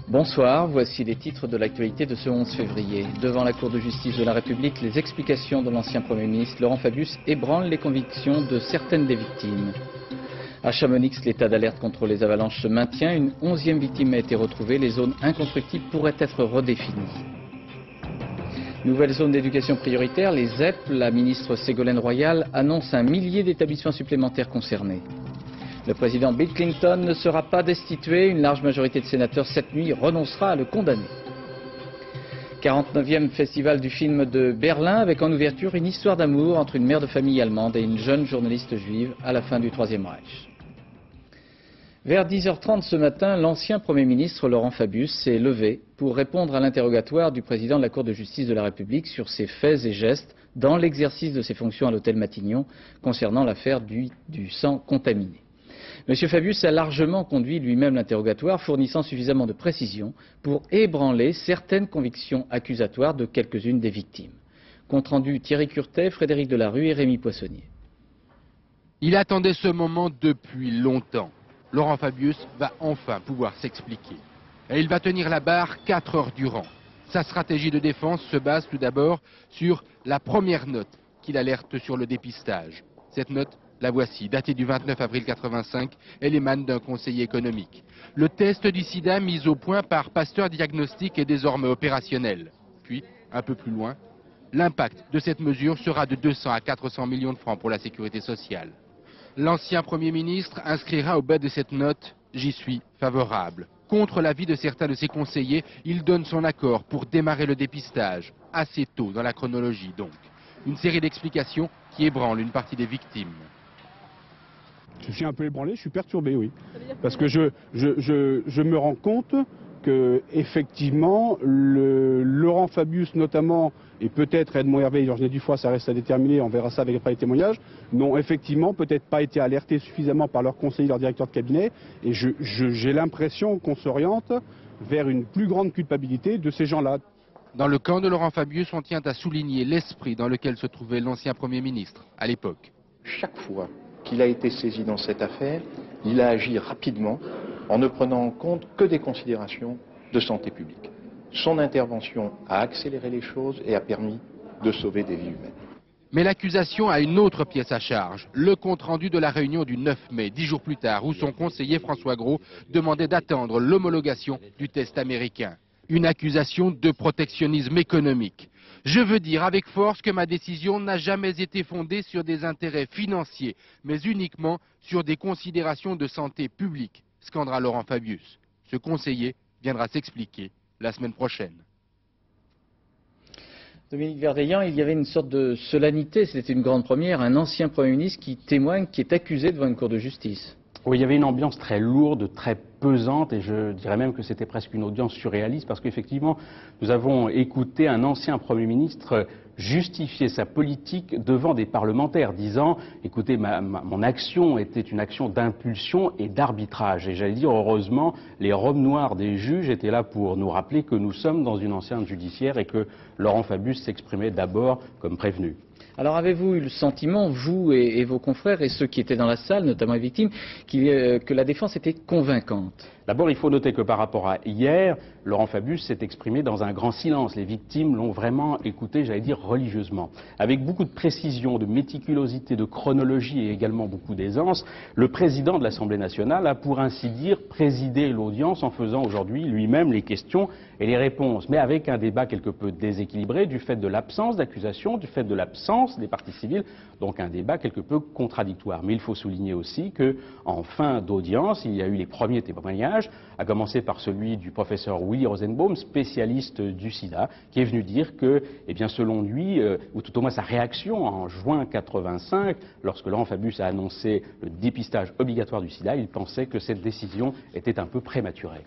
Bonsoir, voici les titres de l'actualité de ce 11 février. Devant la Cour de justice de la République, les explications de l'ancien Premier ministre Laurent Fabius ébranlent les convictions de certaines des victimes. À Chamonix, l'état d'alerte contre les avalanches se maintient. Une 11e victime a été retrouvée. Les zones inconstructibles pourraient être redéfinies. Nouvelle zone d'éducation prioritaire, les ZEP. La ministre Ségolène Royal annonce 1 millier d'établissements supplémentaires concernés. Le président Bill Clinton ne sera pas destitué. Une large majorité de sénateurs cette nuit renoncera à le condamner. 49e festival du film de Berlin avec en ouverture une histoire d'amour entre une mère de famille allemande et une jeune journaliste juive à la fin du Troisième Reich. Vers 10h30 ce matin, l'ancien Premier ministre Laurent Fabius s'est levé pour répondre à l'interrogatoire du président de la Cour de justice de la République sur ses faits et gestes dans l'exercice de ses fonctions à l'hôtel Matignon concernant l'affaire du sang contaminé. M. Fabius a largement conduit lui-même l'interrogatoire, fournissant suffisamment de précisions pour ébranler certaines convictions accusatoires de quelques-unes des victimes. Compte rendu Thierry Curtet, Frédéric Delarue et Rémi Poissonnier. Il attendait ce moment depuis longtemps. Laurent Fabius va enfin pouvoir s'expliquer. Et il va tenir la barre 4 heures durant. Sa stratégie de défense se base tout d'abord sur la première note qu'il alerte sur le dépistage. Cette note, la voici, datée du 29 avril 1985, elle émane d'un conseiller économique. Le test du sida mis au point par Pasteur Diagnostic est désormais opérationnel. Puis, un peu plus loin, l'impact de cette mesure sera de 200 à 400 millions de francs pour la sécurité sociale. L'ancien Premier ministre inscrira au bas de cette note « J'y suis favorable ». Contre l'avis de certains de ses conseillers, il donne son accord pour démarrer le dépistage, assez tôt dans la chronologie donc. Une série d'explications qui ébranlent une partie des victimes. Je suis un peu ébranlé, je suis perturbé, oui. Parce que je me rends compte que, effectivement, Laurent Fabius notamment, et peut-être Edmond Hervé et Georges Dufoy, ça reste à déterminer, on verra ça avec les témoignages, n'ont effectivement peut-être pas été alertés suffisamment par leurs conseillers, leurs directeurs de cabinet, et j'ai l'impression qu'on s'oriente vers une plus grande culpabilité de ces gens-là. Dans le camp de Laurent Fabius, on tient à souligner l'esprit dans lequel se trouvait l'ancien Premier ministre à l'époque. Chaque fois qu'il a été saisi dans cette affaire, il a agi rapidement en ne prenant en compte que des considérations de santé publique. Son intervention a accéléré les choses et a permis de sauver des vies humaines. Mais l'accusation a une autre pièce à charge, le compte-rendu de la réunion du 9 mai, 10 jours plus tard, où son conseiller François Gros demandait d'attendre l'homologation du test américain. Une accusation de protectionnisme économique. Je veux dire avec force que ma décision n'a jamais été fondée sur des intérêts financiers, mais uniquement sur des considérations de santé publique, scandera Laurent Fabius. Ce conseiller viendra s'expliquer la semaine prochaine. Dominique Verdeillan, il y avait une sorte de solennité, c'était une grande première, un ancien Premier ministre qui témoigne, qui est accusé devant une cour de justice. Oui, il y avait une ambiance très lourde, très pesante, et je dirais même que c'était presque une audience surréaliste, parce qu'effectivement, nous avons écouté un ancien Premier ministre justifier sa politique devant des parlementaires, disant « Écoutez, mon action était une action d'impulsion et d'arbitrage ». Et j'allais dire, heureusement, les robes noires des juges étaient là pour nous rappeler que nous sommes dans une enceinte judiciaire et que Laurent Fabius s'exprimait d'abord comme prévenu. Alors avez-vous eu le sentiment, vous et vos confrères et ceux qui étaient dans la salle, notamment les victimes, que la défense était convaincante? D'abord, il faut noter que par rapport à hier, Laurent Fabius s'est exprimé dans un grand silence. Les victimes l'ont vraiment écouté, j'allais dire, religieusement. Avec beaucoup de précision, de méticulosité, de chronologie et également beaucoup d'aisance, le président de l'Assemblée nationale a, pour ainsi dire, présidé l'audience en faisant aujourd'hui lui-même les questions et les réponses, mais avec un débat quelque peu déséquilibré du fait de l'absence d'accusation, du fait de l'absence des parties civiles, donc un débat quelque peu contradictoire. Mais il faut souligner aussi qu'en fin d'audience, il y a eu les premiers témoignages, à commencer par celui du professeur Willy Rosenbaum, spécialiste du sida, qui est venu dire que, eh bien, selon lui, ou tout au moins sa réaction en juin 1985, lorsque Laurent Fabius a annoncé le dépistage obligatoire du sida, il pensait que cette décision était un peu prématurée.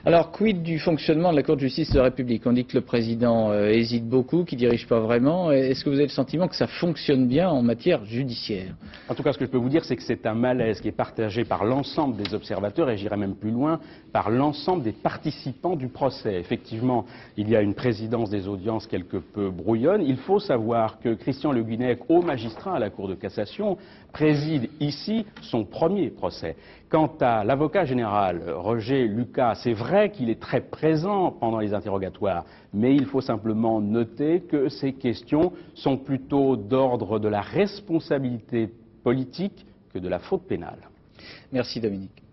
Alors, quid du fonctionnement de la Cour de justice de la République? On dit que le président hésite beaucoup, qu'il ne dirige pas vraiment. Est-ce que vous avez le sentiment que ça fonctionne bien en matière judiciaire? En tout cas, ce que je peux vous dire, c'est que c'est un malaise qui est partagé par l'ensemble des observateurs, et j'irai même plus loin. loin par l'ensemble des participants du procès. Effectivement, il y a une présidence des audiences quelque peu brouillonne. Il faut savoir que Christian Le Guenec, haut magistrat à la Cour de cassation, préside ici son premier procès. Quant à l'avocat général Roger Lucas, c'est vrai qu'il est très présent pendant les interrogatoires, mais il faut simplement noter que ces questions sont plutôt d'ordre de la responsabilité politique que de la faute pénale. Merci Dominique.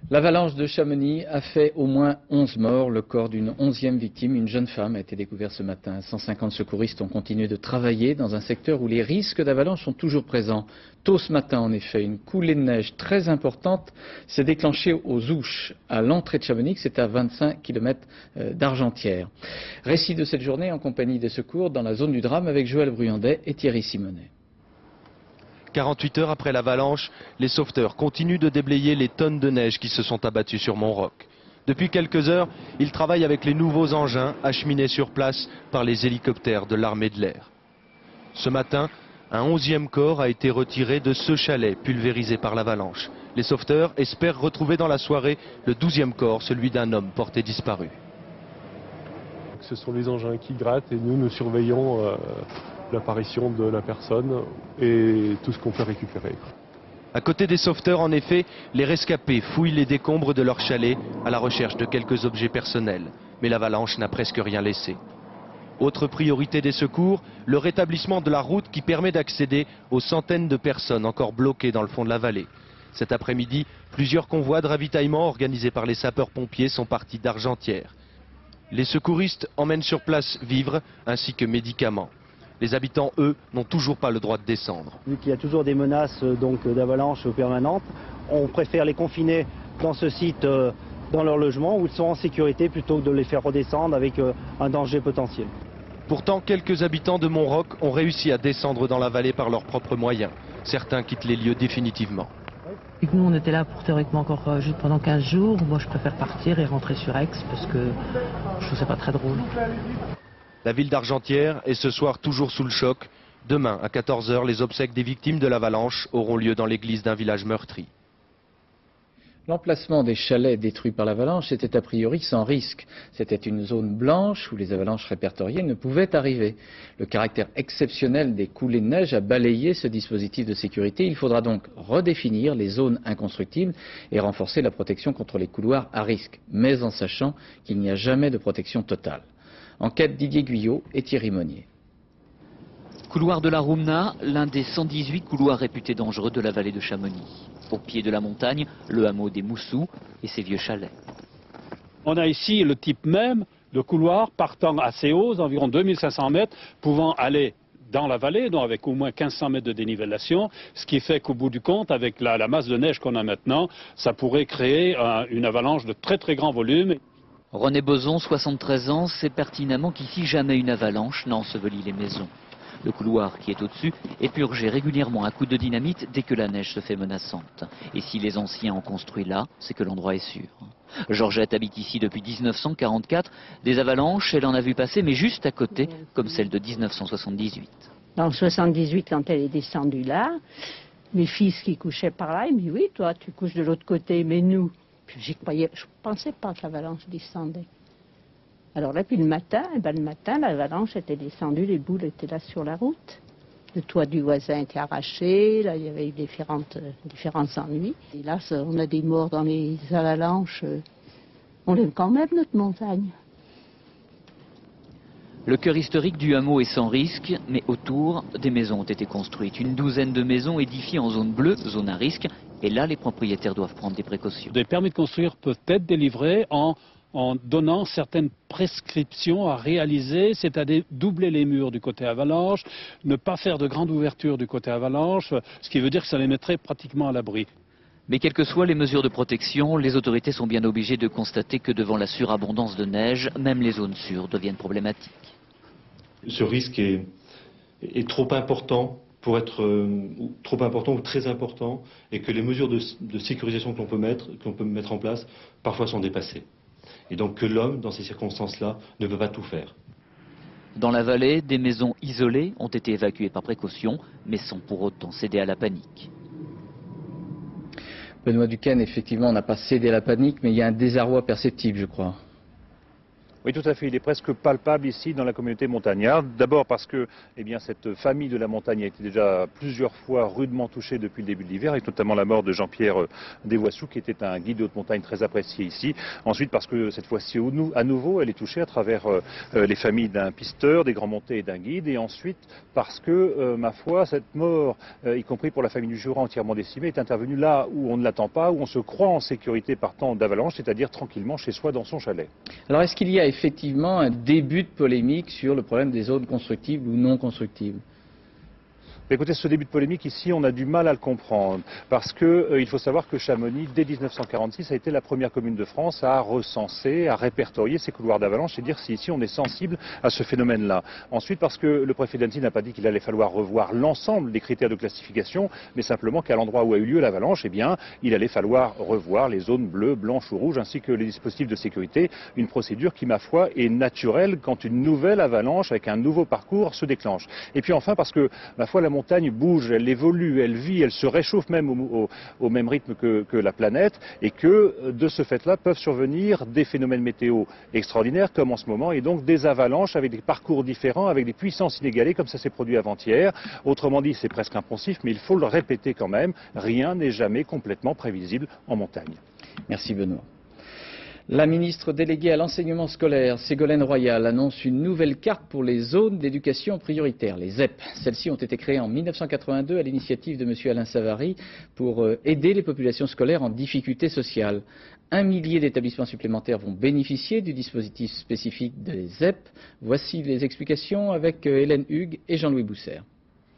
L'avalanche de Chamonix a fait au moins 11 morts. Le corps d'une 11e victime, une jeune femme, a été découvert ce matin. 150 secouristes ont continué de travailler dans un secteur où les risques d'avalanche sont toujours présents. Tôt ce matin, en effet, une coulée de neige très importante s'est déclenchée aux Ouches, à l'entrée de Chamonix. C'est à 25 km d'Argentière. Récit de cette journée en compagnie des secours dans la zone du drame avec Joël Bruyandet et Thierry Simonet. 48 heures après l'avalanche, les sauveteurs continuent de déblayer les tonnes de neige qui se sont abattues sur Montroc. Depuis quelques heures, ils travaillent avec les nouveaux engins acheminés sur place par les hélicoptères de l'armée de l'air. Ce matin, un 11e corps a été retiré de ce chalet pulvérisé par l'avalanche. Les sauveteurs espèrent retrouver dans la soirée le 12e corps, celui d'un homme porté disparu. Ce sont les engins qui grattent et nous surveillons l'apparition de la personne et tout ce qu'on peut récupérer. À côté des sauveteurs, en effet, les rescapés fouillent les décombres de leur chalet à la recherche de quelques objets personnels. Mais l'avalanche n'a presque rien laissé. Autre priorité des secours, le rétablissement de la route qui permet d'accéder aux centaines de personnes encore bloquées dans le fond de la vallée. Cet après-midi, plusieurs convois de ravitaillement organisés par les sapeurs-pompiers sont partis d'Argentière. Les secouristes emmènent sur place vivres ainsi que médicaments. Les habitants, eux, n'ont toujours pas le droit de descendre. Vu qu'il y a toujours des menaces d'avalanche permanentes, on préfère les confiner dans ce site, dans leur logement, où ils sont en sécurité, plutôt que de les faire redescendre avec un danger potentiel. Pourtant, quelques habitants de Montroc ont réussi à descendre dans la vallée par leurs propres moyens. Certains quittent les lieux définitivement. Nous, on était là pour théoriquement encore juste pendant 15 jours. Moi, je préfère partir et rentrer sur Aix parce que je trouve ça pas très drôle. La ville d'Argentière est ce soir toujours sous le choc. Demain, à 14 h, les obsèques des victimes de l'avalanche auront lieu dans l'église d'un village meurtri. L'emplacement des chalets détruits par l'avalanche était a priori sans risque. C'était une zone blanche où les avalanches répertoriées ne pouvaient arriver. Le caractère exceptionnel des coulées de neige a balayé ce dispositif de sécurité. Il faudra donc redéfinir les zones inconstructibles et renforcer la protection contre les couloirs à risque, mais en sachant qu'il n'y a jamais de protection totale. Enquête Didier Guyot et Thierry Monnier. Couloir de la Roumna, l'un des 118 couloirs réputés dangereux de la vallée de Chamonix. Au pied de la montagne, le hameau des Moussous et ses vieux chalets. On a ici le type même de couloir partant assez haut, environ 2500 mètres, pouvant aller dans la vallée, donc avec au moins 1500 mètres de dénivellation, ce qui fait qu'au bout du compte, avec la masse de neige qu'on a maintenant, ça pourrait créer une avalanche de très très grand volume. René Boson, 73 ans, sait pertinemment qu'ici jamais une avalanche n'a enseveli les maisons. Le couloir qui est au-dessus est purgé régulièrement à coups de dynamite dès que la neige se fait menaçante. Et si les anciens ont construit là, c'est que l'endroit est sûr. Georgette habite ici depuis 1944. Des avalanches, elle en a vu passer, mais juste à côté, comme celle de 1978. En 78, quand elle est descendue là, mes fils qui couchaient par là, ils me disent « Oui, toi, tu couches de l'autre côté, mais nous ». Je ne pensais pas que l'avalanche descendait. Alors là, puis le matin, l'avalanche était descendue, les boules étaient là sur la route. Le toit du voisin était arraché, là, il y avait eu différents ennuis. Et là, on a des morts dans les avalanches. On aime quand même notre montagne. Le cœur historique du hameau est sans risque, mais autour, des maisons ont été construites. Une douzaine de maisons édifiées en zone bleue, zone à risque. Et là, les propriétaires doivent prendre des précautions. Des permis de construire peuvent être délivrés en donnant certaines prescriptions à réaliser, c'est-à-dire doubler les murs du côté avalanche, ne pas faire de grandes ouvertures du côté avalanche, ce qui veut dire que ça les mettrait pratiquement à l'abri. Mais quelles que soient les mesures de protection, les autorités sont bien obligées de constater que devant la surabondance de neige, même les zones sûres deviennent problématiques. Ce risque est trop important pour être trop important ou très important, et que les mesures de sécurisation que l'on peut mettre en place, parfois sont dépassées. Et donc que l'homme, dans ces circonstances-là, ne peut pas tout faire. Dans la vallée, des maisons isolées ont été évacuées par précaution, mais sans pour autant céder à la panique. Benoît Duquesne, effectivement, on n'a pas cédé à la panique, mais il y a un désarroi perceptible, je crois. Oui, tout à fait. Il est presque palpable ici dans la communauté montagnarde. D'abord parce que cette famille de la montagne a été déjà plusieurs fois rudement touchée depuis le début de l'hiver, avec notamment la mort de Jean-Pierre Desvoissous, qui était un guide de haute montagne très apprécié ici. Ensuite parce que cette fois-ci, à nouveau, elle est touchée à travers les familles d'un pisteur, des grands montées et d'un guide. Et ensuite parce que, ma foi, cette mort, y compris pour la famille du Jura entièrement décimée, est intervenue là où on ne l'attend pas, où on se croit en sécurité partant d'avalanche, c'est-à-dire tranquillement chez soi dans son chalet. Alors est-ce qu'il y a effectivement un début de polémique sur le problème des zones constructibles ou non constructibles? Écoutez, ce début de polémique ici, on a du mal à le comprendre, parce qu'il faut savoir que Chamonix, dès 1946, a été la première commune de France à recenser, à répertorier ces couloirs d'avalanche et dire si ici on est sensible à ce phénomène-là. Ensuite, parce que le préfet d'Annecy n'a pas dit qu'il allait falloir revoir l'ensemble des critères de classification, mais simplement qu'à l'endroit où a eu lieu l'avalanche, il allait falloir revoir les zones bleues, blanches ou rouges, ainsi que les dispositifs de sécurité, une procédure qui, ma foi, est naturelle quand une nouvelle avalanche avec un nouveau parcours se déclenche. Et puis enfin, parce que, ma foi, la montagne bouge, elle évolue, elle vit, elle se réchauffe même au même rythme que la planète, et que de ce fait-là peuvent survenir des phénomènes météo extraordinaires comme en ce moment, et donc des avalanches avec des parcours différents, avec des puissances inégalées comme ça s'est produit avant-hier. Autrement dit, c'est presque impensif, mais il faut le répéter quand même, rien n'est jamais complètement prévisible en montagne. Merci Benoît. La ministre déléguée à l'enseignement scolaire, Ségolène Royal, annonce une nouvelle carte pour les zones d'éducation prioritaire, les ZEP. Celles-ci ont été créées en 1982 à l'initiative de M. Alain Savary pour aider les populations scolaires en difficulté sociale. 1 millier d'établissements supplémentaires vont bénéficier du dispositif spécifique des ZEP. Voici les explications avec Hélène Hugues et Jean-Louis Bousser.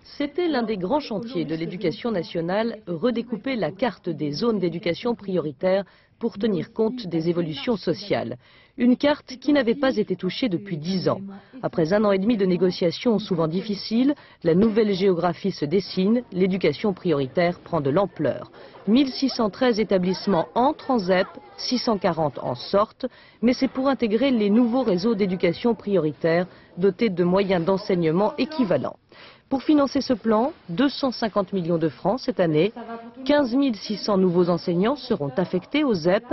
C'était l'un des grands chantiers de l'éducation nationale, redécouper la carte des zones d'éducation prioritaire pour tenir compte des évolutions sociales. Une carte qui n'avait pas été touchée depuis 10 ans. Après 1 an et demi de négociations souvent difficiles, la nouvelle géographie se dessine, l'éducation prioritaire prend de l'ampleur. 1613 établissements entrent en ZEP, 640 en sortent, mais c'est pour intégrer les nouveaux réseaux d'éducation prioritaire dotés de moyens d'enseignement équivalents. Pour financer ce plan, 250 millions de francs cette année, 15 600 nouveaux enseignants seront affectés aux ZEP.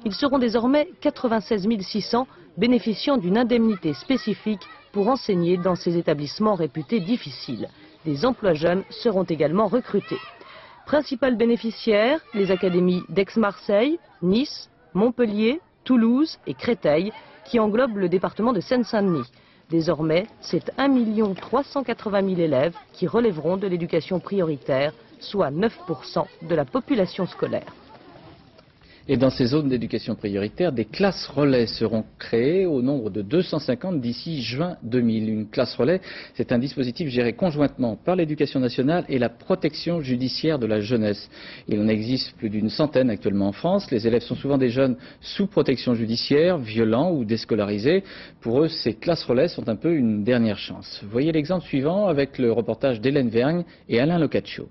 Ils seront désormais 96 600 bénéficiant d'une indemnité spécifique pour enseigner dans ces établissements réputés difficiles. Des emplois jeunes seront également recrutés. Principales bénéficiaires, les académies d'Aix-Marseille, Nice, Montpellier, Toulouse et Créteil, qui englobent le département de Seine-Saint-Denis. Désormais, c'est 1 380 000 élèves qui relèveront de l'éducation prioritaire, soit 9% de la population scolaire. Et dans ces zones d'éducation prioritaire, des classes relais seront créées au nombre de 250 d'ici juin 2000. Une classe relais, c'est un dispositif géré conjointement par l'Éducation nationale et la protection judiciaire de la jeunesse. Il en existe plus d'une centaine actuellement en France. Les élèves sont souvent des jeunes sous protection judiciaire, violents ou déscolarisés. Pour eux, ces classes relais sont un peu une dernière chance. Voyez l'exemple suivant avec le reportage d'Hélène Vergne et Alain Locaccio.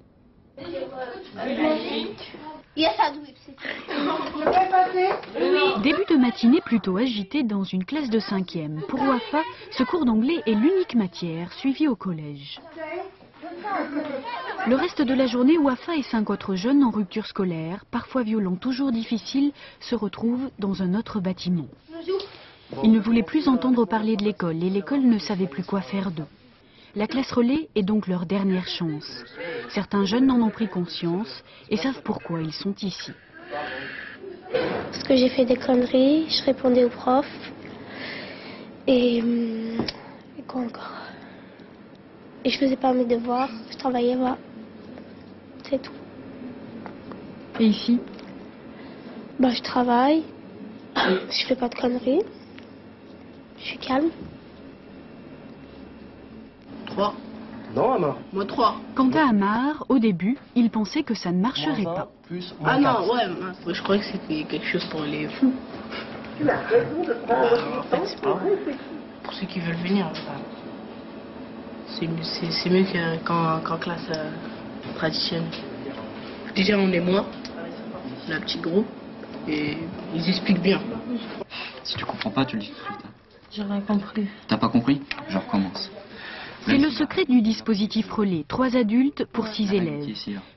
Début de matinée plutôt agité dans une classe de 5e. Pour Wafa, ce cours d'anglais est l'unique matière suivie au collège. Le reste de la journée, Wafa et 5 autres jeunes en rupture scolaire, parfois violents, toujours difficiles, se retrouvent dans un autre bâtiment. Ils ne voulaient plus entendre parler de l'école et l'école ne savait plus quoi faire d'eux. La classe relais est donc leur dernière chance. Certains jeunes en ont pris conscience et savent pourquoi ils sont ici. Parce que j'ai fait des conneries, je répondais aux profs. Et quoi encore? Et je faisais pas mes devoirs, je travaillais pas. C'est tout. Et ici? Bah je travaille, je fais pas de conneries, je suis calme. 3. Non, Amar. Moi 3. Quant à Amar, au début, il pensait que ça ne marcherait pas. Ah non, ouais, je croyais que c'était quelque chose pour les fous. Tu as raison de prendre c'est pas pour ceux qui veulent venir. C'est mieux qu'en classe traditionnelle. Déjà, on est moins, on a un petit groupe, et ils expliquent bien. Si tu comprends pas, tu le dis tout de suite. J'ai rien compris. T'as pas compris? Je recommence. C'est le secret du dispositif relais, 3 adultes pour 6 élèves.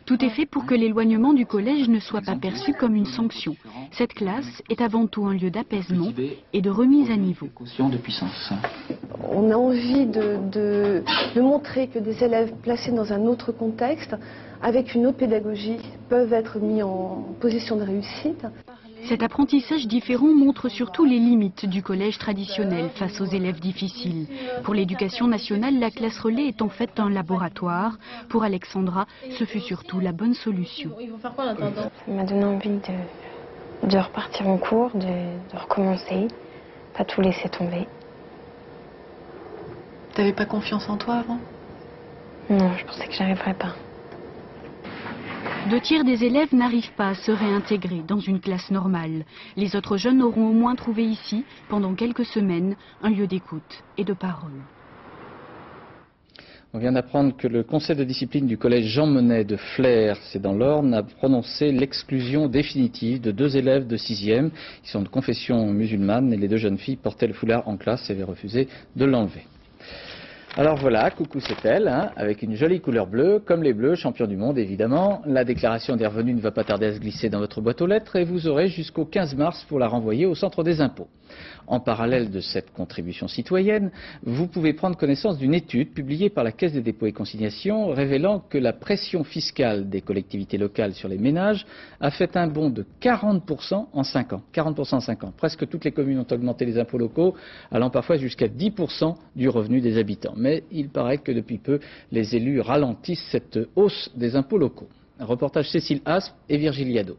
Tout est fait pour que l'éloignement du collège ne soit pas perçu comme une sanction. Cette classe est avant tout un lieu d'apaisement et de remise à niveau. On a envie de montrer que des élèves placés dans un autre contexte, avec une autre pédagogie, peuvent être mis en position de réussite. Cet apprentissage différent montre surtout les limites du collège traditionnel face aux élèves difficiles. Pour l'éducation nationale, la classe relais est en fait un laboratoire. Pour Alexandra, ce fut surtout la bonne solution. Ça m'a donné envie de repartir en cours, de recommencer, pas tout laisser tomber. T'avais pas confiance en toi avant? Non, je pensais que j'y arriverais pas. 2 tiers des élèves n'arrivent pas à se réintégrer dans une classe normale. Les autres jeunes auront au moins trouvé ici, pendant quelques semaines, un lieu d'écoute et de parole. On vient d'apprendre que le conseil de discipline du collège Jean Monnet de Flers, c'est dans l'Orne, a prononcé l'exclusion définitive de 2 élèves de 6e qui sont de confession musulmane, et les 2 jeunes filles portaient le foulard en classe et avaient refusé de l'enlever. Alors voilà, coucou c'est elle, hein, avec une jolie couleur bleue, comme les Bleus, champions du monde évidemment. La déclaration des revenus ne va pas tarder à se glisser dans votre boîte aux lettres et vous aurez jusqu'au 15 mars pour la renvoyer au centre des impôts. En parallèle de cette contribution citoyenne, vous pouvez prendre connaissance d'une étude publiée par la Caisse des dépôts et consignations révélant que la pression fiscale des collectivités locales sur les ménages a fait un bond de 40% en 5 ans. 40% en 5 ans. Presque toutes les communes ont augmenté les impôts locaux, allant parfois jusqu'à 10% du revenu des habitants. Mais il paraît que depuis peu, les élus ralentissent cette hausse des impôts locaux. Un reportage Cécile Aspe et Virgilie Hadot.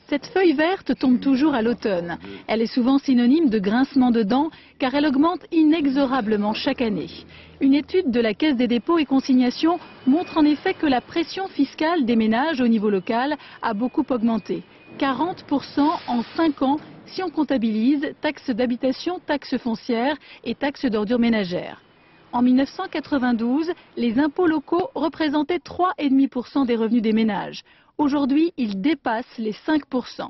Cette feuille verte tombe toujours à l'automne. Elle est souvent synonyme de grincement de dents car elle augmente inexorablement chaque année. Une étude de la Caisse des dépôts et consignations montre en effet que la pression fiscale des ménages au niveau local a beaucoup augmenté. 40% en 5 ans si on comptabilise taxes d'habitation, taxes foncières et taxes d'ordures ménagères. En 1992, les impôts locaux représentaient 3,5% des revenus des ménages. Aujourd'hui, ils dépassent les 5%.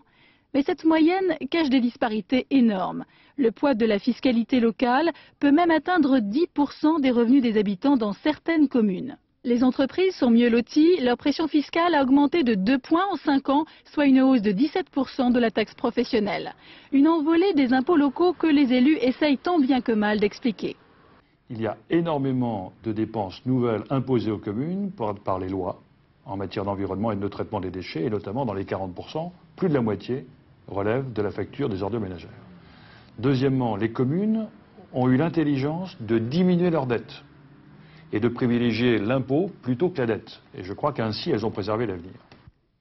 Mais cette moyenne cache des disparités énormes. Le poids de la fiscalité locale peut même atteindre 10% des revenus des habitants dans certaines communes. Les entreprises sont mieux loties, leur pression fiscale a augmenté de 2 points en 5 ans, soit une hausse de 17% de la taxe professionnelle. Une envolée des impôts locaux que les élus essayent tant bien que mal d'expliquer. Il y a énormément de dépenses nouvelles imposées aux communes par les lois en matière d'environnement et de traitement des déchets, et notamment dans les 40%, plus de la moitié relève de la facture des ordures ménagères. Deuxièmement, les communes ont eu l'intelligence de diminuer leurs dettes et de privilégier l'impôt plutôt que la dette. Et je crois qu'ainsi, elles ont préservé l'avenir.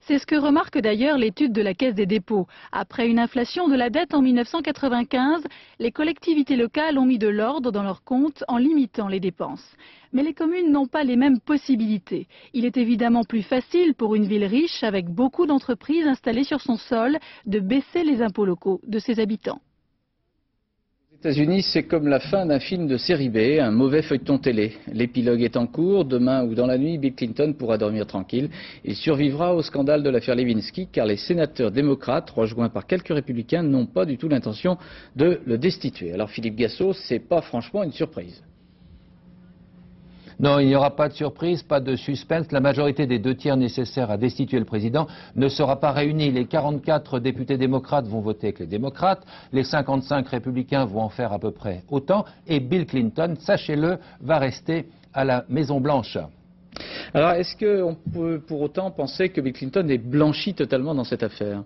C'est ce que remarque d'ailleurs l'étude de la Caisse des dépôts. Après une inflation de la dette en 1995, les collectivités locales ont mis de l'ordre dans leurs comptes en limitant les dépenses. Mais les communes n'ont pas les mêmes possibilités. Il est évidemment plus facile pour une ville riche, avec beaucoup d'entreprises installées sur son sol, de baisser les impôts locaux de ses habitants. Aux États-Unis, c'est comme la fin d'un film de série B, un mauvais feuilleton télé. L'épilogue est en cours. Demain ou dans la nuit, Bill Clinton pourra dormir tranquille. Il survivra au scandale de l'affaire Lewinsky, car les sénateurs démocrates, rejoints par quelques républicains, n'ont pas du tout l'intention de le destituer. Alors Philippe Gassot, c'est pas franchement une surprise. Non, il n'y aura pas de surprise, pas de suspense. La majorité des 2 tiers nécessaires à destituer le président ne sera pas réunie. Les 44 députés démocrates vont voter avec les démocrates, les 55 républicains vont en faire à peu près autant, et Bill Clinton, sachez-le, va rester à la Maison-Blanche. Alors, est-ce qu'on peut pour autant penser que Bill Clinton est blanchi totalement dans cette affaire ?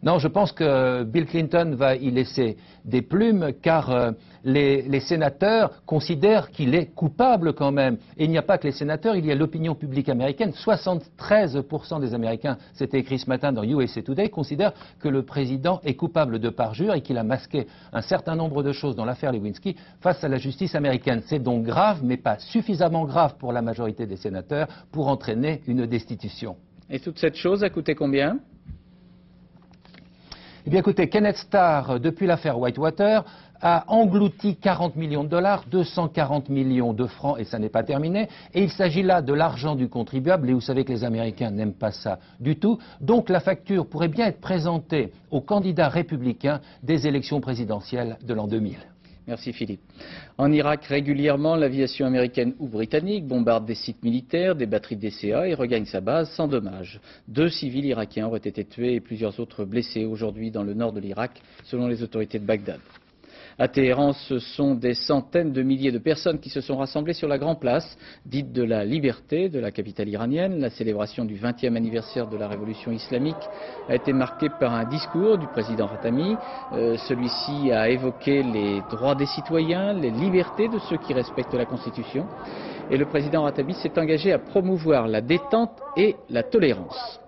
Non, je pense que Bill Clinton va y laisser des plumes car les sénateurs considèrent qu'il est coupable quand même. Et il n'y a pas que les sénateurs, il y a l'opinion publique américaine. 73% des Américains, c'était écrit ce matin dans USA Today, considèrent que le président est coupable de parjure et qu'il a masqué un certain nombre de choses dans l'affaire Lewinsky face à la justice américaine. C'est donc grave, mais pas suffisamment grave pour la majorité des sénateurs pour entraîner une destitution. Et toute cette chose a coûté combien ? Eh bien écoutez, Kenneth Starr, depuis l'affaire Whitewater, a englouti 40 millions de dollars, 240 millions de francs, et ça n'est pas terminé. Et il s'agit là de l'argent du contribuable, et vous savez que les Américains n'aiment pas ça du tout. Donc la facture pourrait bien être présentée aux candidats républicains des élections présidentielles de l'an 2000. Merci Philippe. En Irak, régulièrement, l'aviation américaine ou britannique bombarde des sites militaires, des batteries de DCA et regagne sa base sans dommages. 2 civils irakiens auraient été tués et plusieurs autres blessés aujourd'hui dans le nord de l'Irak, selon les autorités de Bagdad. À Téhéran, ce sont des centaines de milliers de personnes qui se sont rassemblées sur la Grande Place, dite de la liberté de la capitale iranienne. La célébration du 20e anniversaire de la révolution islamique a été marquée par un discours du président Khatami. Celui-ci a évoqué les droits des citoyens, les libertés de ceux qui respectent la Constitution. Et le président Khatami s'est engagé à promouvoir la détente et la tolérance.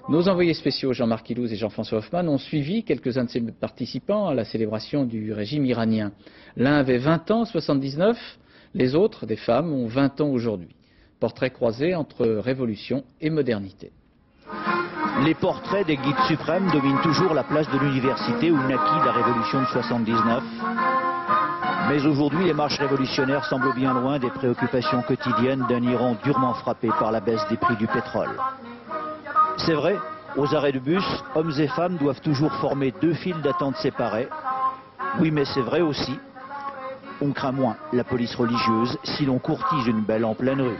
Nos envoyés spéciaux Jean-Marc Ilouz et Jean-François Hoffmann ont suivi quelques-uns de ces participants à la célébration du régime iranien. L'un avait 20 ans en 79, les autres, des femmes, ont 20 ans aujourd'hui. Portrait croisé entre révolution et modernité. Les portraits des guides suprêmes dominent toujours la place de l'université où naquit la révolution de 79. Mais aujourd'hui, les marches révolutionnaires semblent bien loin des préoccupations quotidiennes d'un Iran durement frappé par la baisse des prix du pétrole. C'est vrai, aux arrêts de bus, hommes et femmes doivent toujours former 2 files d'attente séparées. Oui, mais c'est vrai aussi, on craint moins la police religieuse si l'on courtise une belle en pleine rue.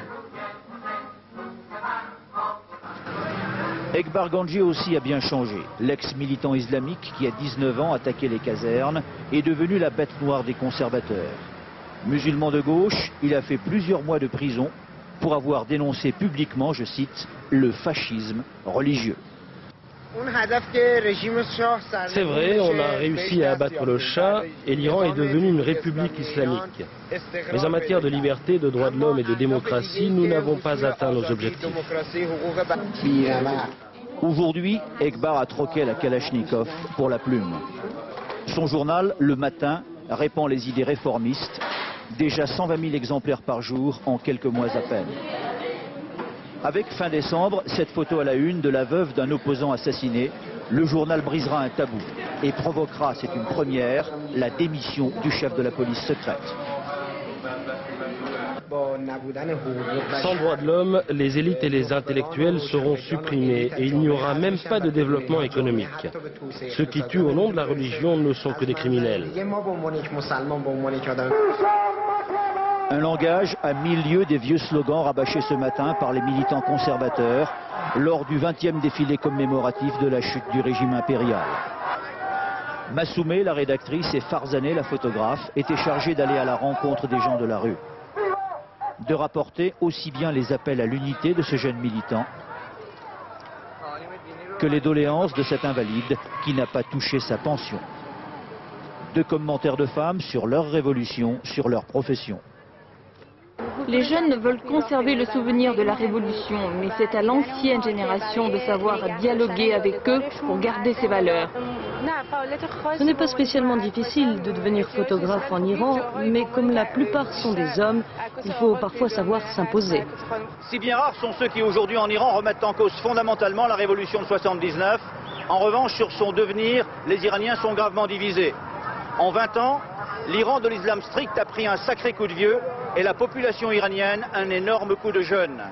Ekbar Ganji aussi a bien changé. L'ex-militant islamique qui a 19 ans attaqué les casernes est devenu la bête noire des conservateurs. Musulman de gauche, il a fait plusieurs mois de prison pour avoir dénoncé publiquement, je cite, le fascisme religieux. C'est vrai, on a réussi à abattre le Shah et l'Iran est devenu une république islamique. Mais en matière de liberté, de droits de l'homme et de démocratie, nous n'avons pas atteint nos objectifs. Aujourd'hui, Ekbar a troqué la Kalachnikov pour la plume. Son journal, Le Matin, répand les idées réformistes. Déjà 120 000 exemplaires par jour en quelques mois à peine. Avec fin décembre, cette photo à la une de la veuve d'un opposant assassiné, le journal brisera un tabou et provoquera, c'est une première, la démission du chef de la police secrète. Sans droits de l'homme, les élites et les intellectuels seront supprimés et il n'y aura même pas de développement économique. Ceux qui tuent au nom de la religion ne sont que des criminels. Un langage à 1000 lieues des vieux slogans rabâchés ce matin par les militants conservateurs lors du 20e défilé commémoratif de la chute du régime impérial. Massoumé, la rédactrice, et Farzané, la photographe, étaient chargés d'aller à la rencontre des gens de la rue. De rapporter aussi bien les appels à l'unité de ce jeune militant que les doléances de cet invalide qui n'a pas touché sa pension. 2 commentaires de femmes sur leur révolution, sur leur profession. Les jeunes veulent conserver le souvenir de la Révolution, mais c'est à l'ancienne génération de savoir dialoguer avec eux pour garder ces valeurs. Ce n'est pas spécialement difficile de devenir photographe en Iran, mais comme la plupart sont des hommes, il faut parfois savoir s'imposer. Si bien rares sont ceux qui aujourd'hui en Iran remettent en cause fondamentalement la révolution de 79. En revanche, sur son devenir, les Iraniens sont gravement divisés. En 20 ans, l'Iran de l'islam strict a pris un sacré coup de vieux et la population iranienne un énorme coup de jeune.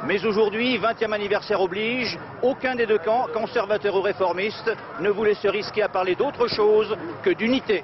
Mais aujourd'hui, 20e anniversaire oblige, aucun des 2 camps, conservateurs ou réformistes, ne voulait se risquer à parler d'autre chose que d'unité.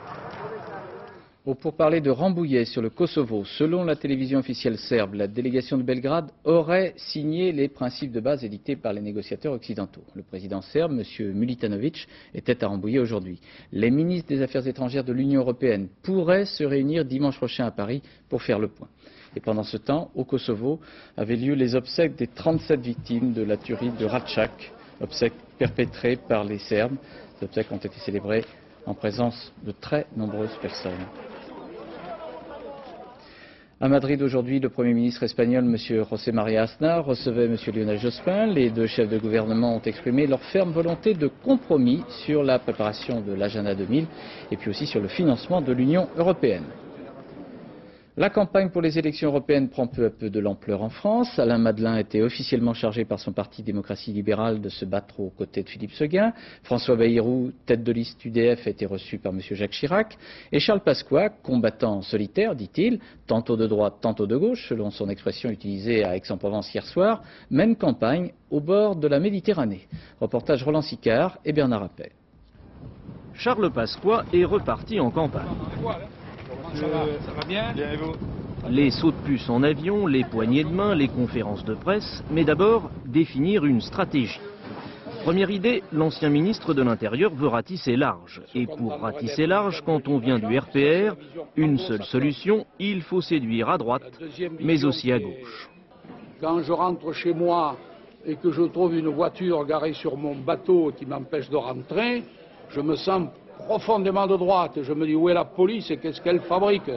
Pour parler de Rambouillet sur le Kosovo, selon la télévision officielle serbe, la délégation de Belgrade aurait signé les principes de base édictés par les négociateurs occidentaux. Le président serbe, M. Milutinovic, était à Rambouillet aujourd'hui. Les ministres des Affaires étrangères de l'Union européenne pourraient se réunir dimanche prochain à Paris pour faire le point. Et pendant ce temps, au Kosovo, avaient lieu les obsèques des 37 victimes de la tuerie de Račak, obsèques perpétrées par les Serbes. Ces obsèques ont été célébrées en présence de très nombreuses personnes. À Madrid aujourd'hui, le Premier ministre espagnol, M. José María Aznar, recevait M. Lionel Jospin. Les 2 chefs de gouvernement ont exprimé leur ferme volonté de compromis sur la préparation de l'Agenda 2000 et puis aussi sur le financement de l'Union européenne. La campagne pour les élections européennes prend peu à peu de l'ampleur en France. Alain Madelin était officiellement chargé par son parti démocratie libérale de se battre aux côtés de Philippe Séguin. François Bayrou, tête de liste UDF, a été reçu par M. Jacques Chirac. Et Charles Pasqua, combattant solitaire, dit-il, tantôt de droite, tantôt de gauche, selon son expression utilisée à Aix-en-Provence hier soir, mène campagne au bord de la Méditerranée. Reportage Roland Sicard et Bernard Appel. Charles Pasqua est reparti en campagne. Ça va bien? Bien et vous? Les sauts de puce en avion, les poignées de main, les conférences de presse, mais d'abord définir une stratégie. Première idée, l'ancien ministre de l'Intérieur veut ratisser large. Et pour ratisser large, quand on vient du RPR, une seule solution, il faut séduire à droite, mais aussi à gauche. Quand je rentre chez moi et que je trouve une voiture garée sur mon bateau qui m'empêche de rentrer, je me sens profondément de droite. Je me dis où est la police et qu'est-ce qu'elle fabrique.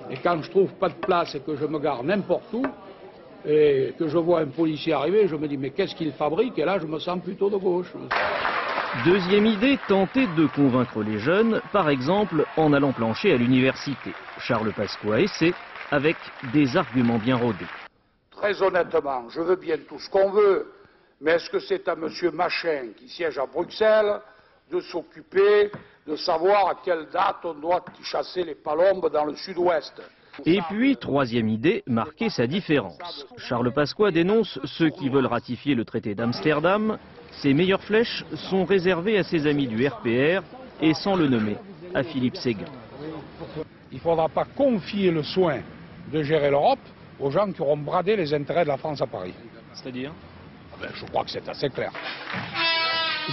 Et quand je trouve pas de place et que je me gare n'importe où, et que je vois un policier arriver, je me dis mais qu'est-ce qu'il fabrique? Et là je me sens plutôt de gauche. Deuxième idée, tenter de convaincre les jeunes, par exemple en allant plancher à l'université. Charles Pasqua essaie avec des arguments bien rodés. Très honnêtement, je veux bien tout ce qu'on veut, mais est-ce que c'est à monsieur Machin qui siège à Bruxelles de s'occuper de savoir à quelle date on doit chasser les palombes dans le sud-ouest? Et puis, troisième idée, marquer sa différence. Charles Pasqua dénonce ceux qui veulent ratifier le traité d'Amsterdam. Ses meilleures flèches sont réservées à ses amis du RPR et, sans le nommer, à Philippe Séguin. Il ne faudra pas confier le soin de gérer l'Europe aux gens qui auront bradé les intérêts de la France à Paris. C'est-à-dire? Je crois que c'est assez clair.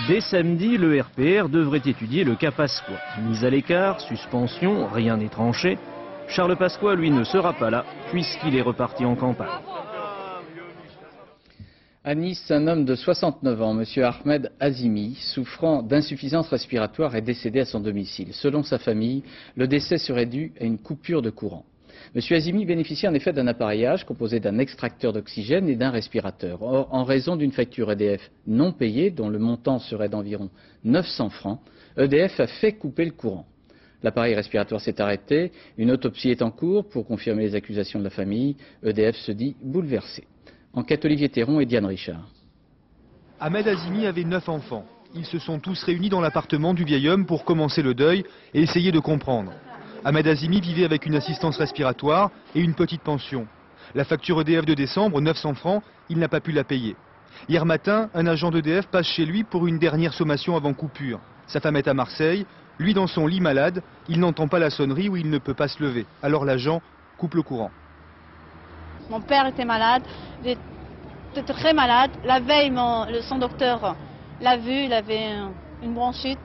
Dès samedi, le RPR devrait étudier le cas Pasqua. Mise à l'écart, suspension, rien n'est tranché. Charles Pasqua, lui, ne sera pas là, puisqu'il est reparti en campagne. À Nice, un homme de 69 ans, M. Ahmed Azimi, souffrant d'insuffisance respiratoire, est décédé à son domicile. Selon sa famille, le décès serait dû à une coupure de courant. M. Azimi bénéficie en effet d'un appareillage composé d'un extracteur d'oxygène et d'un respirateur. Or, en raison d'une facture EDF non payée, dont le montant serait d'environ 900 francs, EDF a fait couper le courant. L'appareil respiratoire s'est arrêté, une autopsie est en cours pour confirmer les accusations de la famille. EDF se dit bouleversé. Enquête Olivier Théron et Diane Richard. Ahmed Azimi avait 9 enfants. Ils se sont tous réunis dans l'appartement du vieil homme pour commencer le deuil et essayer de comprendre. Ahmed Azimi vivait avec une assistance respiratoire et une petite pension. La facture EDF de décembre, 900 francs, il n'a pas pu la payer. Hier matin, un agent d'EDF passe chez lui pour une dernière sommation avant coupure. Sa femme est à Marseille, lui dans son lit malade, il n'entend pas la sonnerie ou il ne peut pas se lever. Alors l'agent coupe le courant. Mon père était malade, il était très malade. La veille, son docteur l'a vu, il avait une bronchite.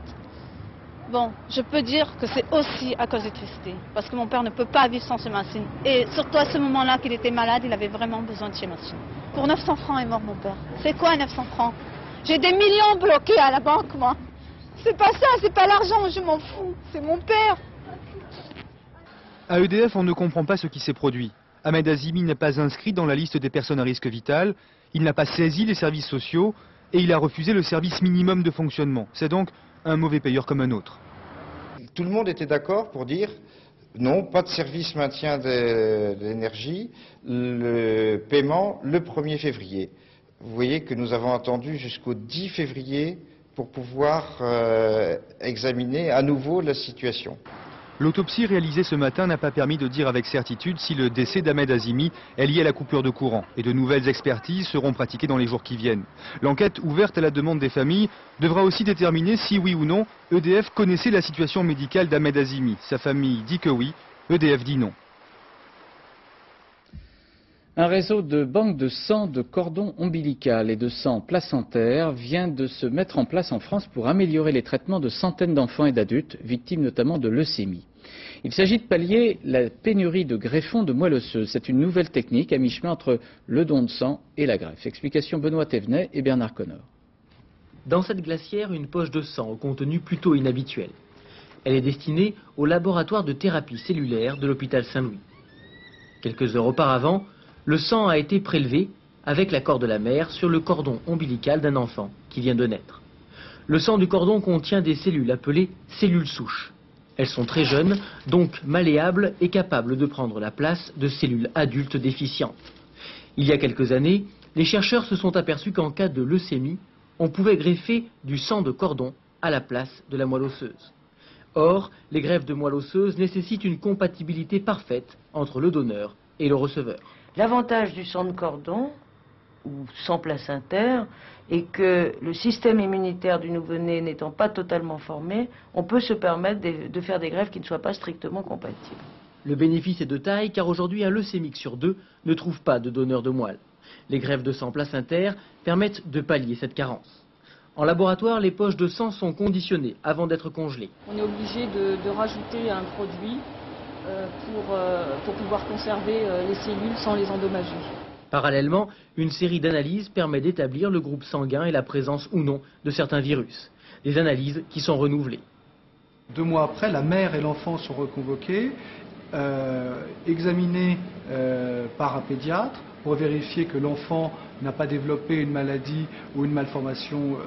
Bon, je peux dire que c'est aussi à cause de l'électricité, parce que mon père ne peut pas vivre sans ces machines. Et surtout à ce moment-là qu'il était malade, il avait vraiment besoin de ces machines. Pour 900 francs est mort mon père. C'est quoi 900 francs? J'ai des millions bloqués à la banque, moi. C'est pas ça, c'est pas l'argent, je m'en fous. C'est mon père. À EDF, on ne comprend pas ce qui s'est produit. Ahmed Azimi n'est pas inscrit dans la liste des personnes à risque vital, il n'a pas saisi les services sociaux et il a refusé le service minimum de fonctionnement. C'est donc un mauvais payeur comme un autre. Tout le monde était d'accord pour dire non, pas de service maintien de l'énergie, le paiement le 1er février. Vous voyez que nous avons attendu jusqu'au 10 février pour pouvoir examiner à nouveau la situation. L'autopsie réalisée ce matin n'a pas permis de dire avec certitude si le décès d'Ahmed Azimi est lié à la coupure de courant. Et de nouvelles expertises seront pratiquées dans les jours qui viennent. L'enquête ouverte à la demande des familles devra aussi déterminer si oui ou non EDF connaissait la situation médicale d'Ahmed Azimi. Sa famille dit que oui, EDF dit non. Un réseau de banques de sang, de cordon ombilical et de sang placentaire vient de se mettre en place en France pour améliorer les traitements de centaines d'enfants et d'adultes, victimes notamment de leucémie. Il s'agit de pallier la pénurie de greffons de moelle osseuse. C'est une nouvelle technique à mi-chemin entre le don de sang et la greffe. Explication Benoît Thévenet et Bernard Connor. Dans cette glacière, une poche de sang au contenu plutôt inhabituel. Elle est destinée au laboratoire de thérapie cellulaire de l'hôpital Saint-Louis. Quelques heures auparavant, le sang a été prélevé avec l'accord de la mère sur le cordon ombilical d'un enfant qui vient de naître. Le sang du cordon contient des cellules appelées cellules souches. Elles sont très jeunes, donc malléables et capables de prendre la place de cellules adultes déficientes. Il y a quelques années, les chercheurs se sont aperçus qu'en cas de leucémie, on pouvait greffer du sang de cordon à la place de la moelle osseuse. Or, les greffes de moelle osseuse nécessitent une compatibilité parfaite entre le donneur et le receveur. L'avantage du sang de cordon, ou sang placentaire, est que le système immunitaire du nouveau-né n'étant pas totalement formé, on peut se permettre de faire des greffes qui ne soient pas strictement compatibles. Le bénéfice est de taille car aujourd'hui un leucémique sur 2 ne trouve pas de donneur de moelle. Les greffes de sang placentaire permettent de pallier cette carence. En laboratoire, les poches de sang sont conditionnées avant d'être congelées. On est obligé de rajouter un produit pour pouvoir conserver les cellules sans les endommager. Parallèlement, une série d'analyses permet d'établir le groupe sanguin et la présence ou non de certains virus. Des analyses qui sont renouvelées. 2 mois après, la mère et l'enfant sont reconvoqués, examinés par un pédiatre pour vérifier que l'enfant n'a pas développé une maladie ou une malformation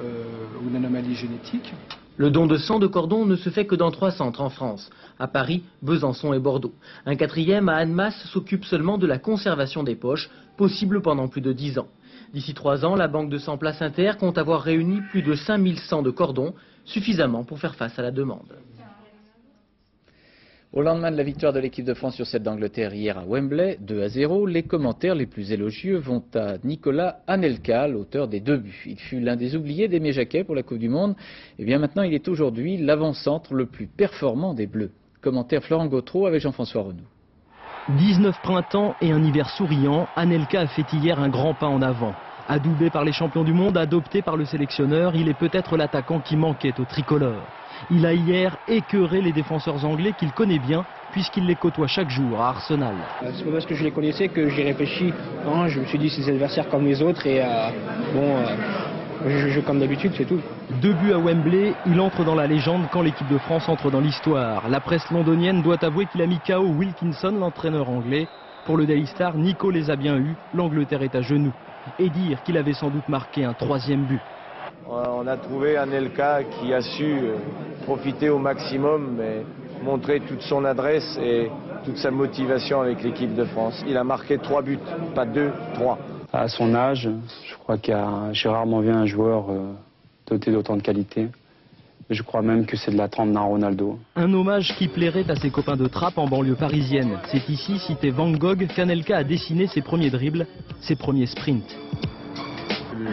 ou une anomalie génétique. Le don de sang de cordon ne se fait que dans 3 centres en France, à Paris, Besançon et Bordeaux. Un 4e à Annemasse s'occupe seulement de la conservation des poches, possible pendant plus de 10 ans. D'ici 3 ans, la banque de sang placentaire compte avoir réuni plus de 5100 de cordons, suffisamment pour faire face à la demande. Au lendemain de la victoire de l'équipe de France sur celle d'Angleterre hier à Wembley, 2-0, les commentaires les plus élogieux vont à Nicolas Anelka, l'auteur des 2 buts. Il fut l'un des oubliés d'Aimé Jacquet pour la Coupe du Monde. Et bien maintenant, il est aujourd'hui l'avant-centre le plus performant des Bleus. Commentaire Florent Gautreau avec Jean-François Renaud. 19 printemps et un hiver souriant, Anelka a fait hier un grand pas en avant. Adoubé par les champions du monde, adopté par le sélectionneur, il est peut-être l'attaquant qui manquait au tricolore. Il a hier écœuré les défenseurs anglais qu'il connaît bien, puisqu'il les côtoie chaque jour à Arsenal. C'est pas parce que je les connaissais que j'y réfléchis. Non, je me suis dit c'est des adversaires comme les autres et je joue comme d'habitude, c'est tout. 2 buts à Wembley, il entre dans la légende quand l'équipe de France entre dans l'histoire. La presse londonienne doit avouer qu'il a mis KO Wilkinson, l'entraîneur anglais. Pour le Daily Star, Nico les a bien eus, l'Angleterre est à genoux. Et dire qu'il avait sans doute marqué un 3e but. On a trouvé Anelka qui a su profiter au maximum, mais montrer toute son adresse et toute sa motivation avec l'équipe de France. Il a marqué 3 buts, pas 2, 3. À son âge, je crois que j'ai rarement vu un joueur doté d'autant de qualité. Je crois même que c'est de la trempe d'un Ronaldo. Un hommage qui plairait à ses copains de trappe en banlieue parisienne. C'est ici, cité Van Gogh, qu'Anelka a dessiné ses premiers dribbles, ses premiers sprints.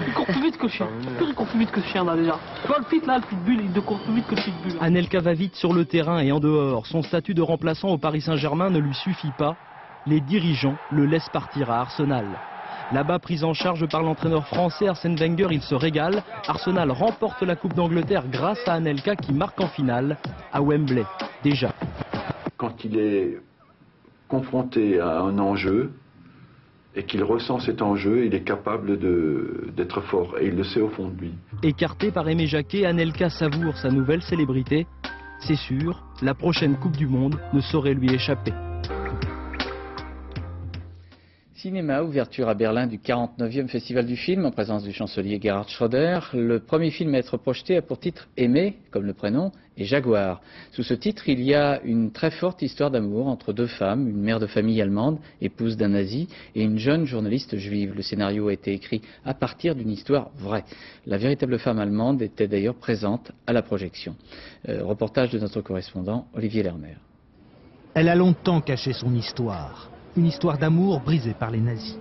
Il court plus vite que le chien. Il court plus vite que le chien là déjà. Tu vois le fit là, le pitbull, il court plus vite que le pitbull. Anelka va vite sur le terrain et en dehors. Son statut de remplaçant au Paris Saint-Germain ne lui suffit pas. Les dirigeants le laissent partir à Arsenal. Là-bas, pris en charge par l'entraîneur français Arsène Wenger, il se régale. Arsenal remporte la Coupe d'Angleterre grâce à Anelka qui marque en finale à Wembley. Déjà. Quand il est confronté à un enjeu et qu'il ressent cet enjeu, il est capable d'être fort et il le sait au fond de lui. Écarté par Aimé Jacquet, Anelka savoure sa nouvelle célébrité. C'est sûr, la prochaine Coupe du Monde ne saurait lui échapper. Cinéma, ouverture à Berlin du 49e Festival du film en présence du chancelier Gerhard Schröder. Le premier film à être projeté a pour titre Aimé, comme le prénom, et Jaguar. Sous ce titre, il y a une très forte histoire d'amour entre 2 femmes, une mère de famille allemande, épouse d'un nazi, et une jeune journaliste juive. Le scénario a été écrit à partir d'une histoire vraie. La véritable femme allemande était d'ailleurs présente à la projection. Reportage de notre correspondant Olivier Lerner. Elle a longtemps caché son histoire. Une histoire d'amour brisée par les nazis.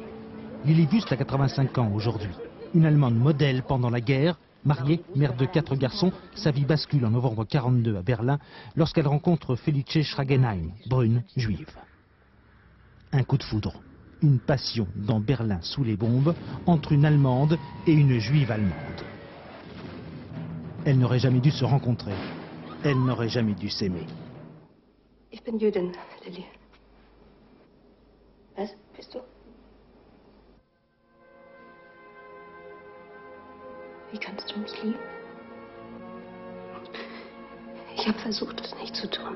Lily Wüst a 85 ans aujourd'hui. Une Allemande modèle pendant la guerre, mariée, mère de 4 garçons, sa vie bascule en novembre 1942 à Berlin lorsqu'elle rencontre Felice Schragenheim, brune, juive. Un coup de foudre, une passion dans Berlin sous les bombes entre une Allemande et une juive allemande. Elles n'auraient jamais dû se rencontrer. Elles n'auraient jamais dû s'aimer. Ich bin Jüdin, Lilly. Was bist du? Wie kannst du mich lieben? Ich habe versucht, es nicht zu tun.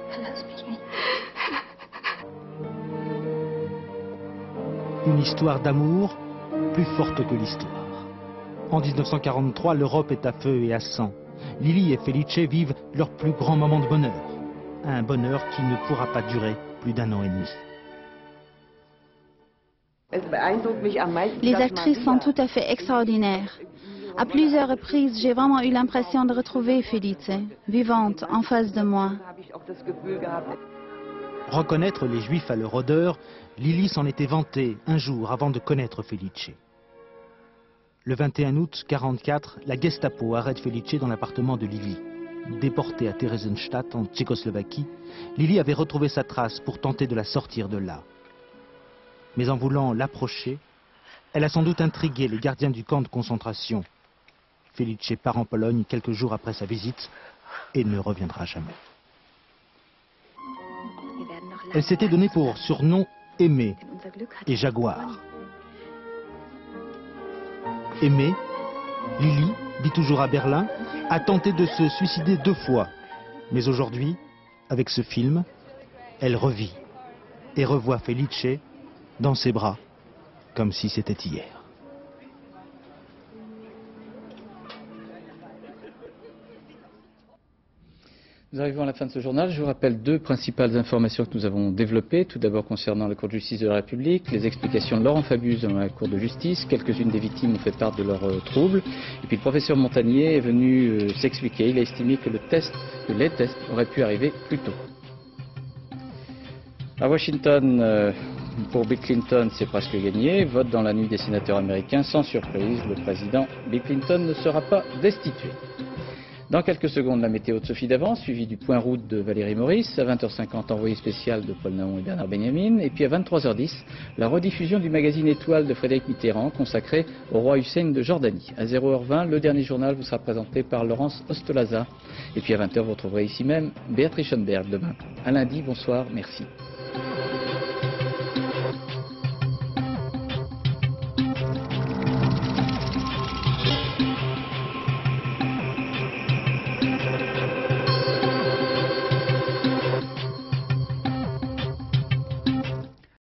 Verlass mich nicht. Une histoire d'amour plus forte que l'histoire. En 1943, l'Europe est à feu et à sang. Lily et Felice vivent leur plus grand moment de bonheur. Un bonheur qui ne pourra pas durer plus d'1 an et demi. Les actrices sont tout à fait extraordinaires. À plusieurs reprises, j'ai vraiment eu l'impression de retrouver Felice, vivante, en face de moi. Reconnaître les Juifs à leur odeur, Lily s'en était vantée un jour avant de connaître Felice. Le 21 août 1944, la Gestapo arrête Felice dans l'appartement de Lily. Déportée à Theresienstadt en Tchécoslovaquie, Lili avait retrouvé sa trace pour tenter de la sortir de là. Mais en voulant l'approcher, elle a sans doute intrigué les gardiens du camp de concentration. Felice part en Pologne quelques jours après sa visite et ne reviendra jamais. Elle s'était donnée pour surnom Aimée et Jaguar. Aimée, Lili, vit toujours à Berlin, a tenté de se suicider 2 fois. Mais aujourd'hui, avec ce film, elle revit et revoit Felice dans ses bras, comme si c'était hier. Nous arrivons à la fin de ce journal. Je vous rappelle 2 principales informations que nous avons développées. Tout d'abord concernant la Cour de justice de la République, les explications de Laurent Fabius dans la Cour de justice. Quelques-unes des victimes ont fait part de leurs troubles. Et puis le professeur Montagnier est venu s'expliquer. Il a estimé que les tests auraient pu arriver plus tôt. À Washington, pour Bill Clinton, c'est presque gagné. Vote dans la nuit des sénateurs américains. Sans surprise, le président Bill Clinton ne sera pas destitué. Dans quelques secondes, la météo de Sophie Davant, suivie du point route de Valérie Maurice. À 20h50, envoyé spécial de Paul Naon et Bernard Benjamin. Et puis à 23h10, la rediffusion du magazine Étoile de Frédéric Mitterrand, consacré au roi Hussein de Jordanie. À 0h20, le dernier journal vous sera présenté par Laurence Ostolaza. Et puis à 20h, vous retrouverez ici même Béatrice Schoenberg demain. À lundi, bonsoir, merci.